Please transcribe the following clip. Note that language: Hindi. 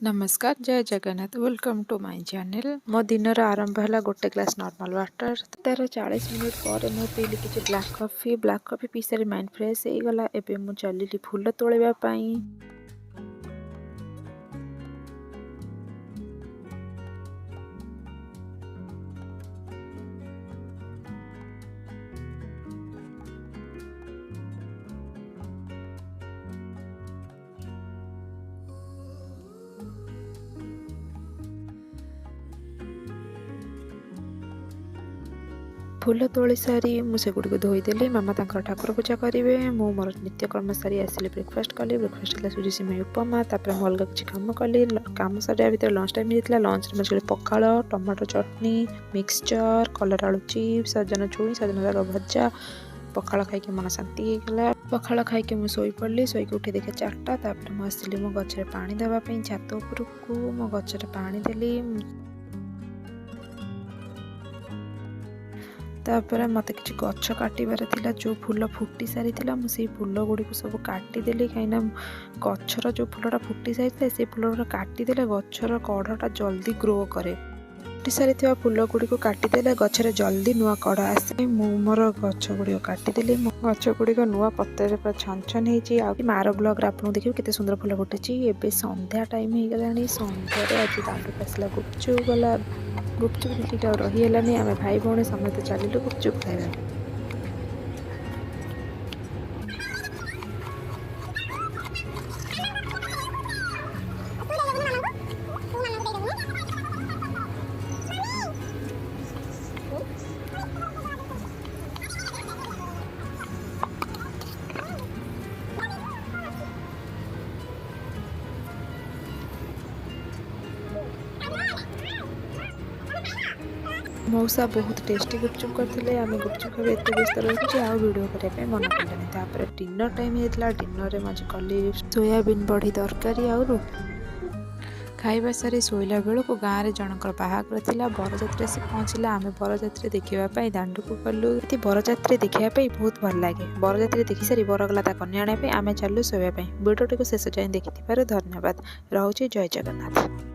नमस्कार जय Jagannath welcome to my channel. मो दिन आरंभ है गोटे ग्लास नॉर्मल वाटर तार 40 मिनट पर मैं पीली किसी ब्लैक कॉफी पी सारी माइंड फ्रेश हो गला। एबे मु चलिली फूल तोड़िबा पई। फूल तोड़ी सारी मुझे गुड़ धोईदेली। मामा ठाकुर पूजा करेंगे। मु मोर नित्यकर्म सारी आसिली ब्रेकफास्ट कली। ब्रेकफास्ट सुजी सिमई उपमा। तापर मु अलग किसी कम कली। कम सरिया भितर लंच टाइम होता। लंच में पखाड़ टमाटो चटनी मिक्सचर कलर आलू चिप्स सजन छुई सजन शाग भजा। पखाड़ खाई मन शांति होगा। पखाड़ खाई मुझे शोई पड़ी। शोक उठी देखे 4टा। तापर मुझे मो गचर पानी देवाई छात उपरक मो गचर पानी देली। तापर मत कि गछ काटार था जो फूल फुटी सारी मुझे फूल गुड़ी सब काटिदेली। कहीं गचर जो फूलटा फुटी सारी से फूल काटिदेले गचर कढ़टा जल्दी ग्रो करे। फुटी सारी फूल गुड़ी को काटिदेले गचर जल्दी नुआ कढ़ आसे। मोर गछ गुड़ी काटिदेली। गछ गुड़ी नुआ पतर पूरा छन छन हो। मार ब्लॉग आप देखिए केते सुंदर फूल फुटी। एबे संध्या टाइम हो गलानी। संध्या आज दांडू आसला गुपचुप गला। गुपचुप देखिक रहीगलानी। आम भाई भौणी समस्त चलिलु गुपचुप खाइबा। मौसा बहुत टेस्टी गुपचुप करते। आम गुपचुप खाई एत व्यस्त रही आ वीडियो करने मन पड़ानी। तापर डिनर टाइम होता। डिनर में कली सोयाबीन बड़ी तरकारी आ खाइबा सारी शोला बेलू गाँव में जनकर बाहागर था। बरजात्री आसी पहुँचला। आम बरजात्री देखापी दांडू को गलु। बरजात्री देखापी बहुत भल लगे। बरजात्री देखी सारी बर गला कन्या आने आम चलू शोवाई। वीडियो टी शेष जाए देखि धन्यवाद। रहुछि जय जगन्नाथ।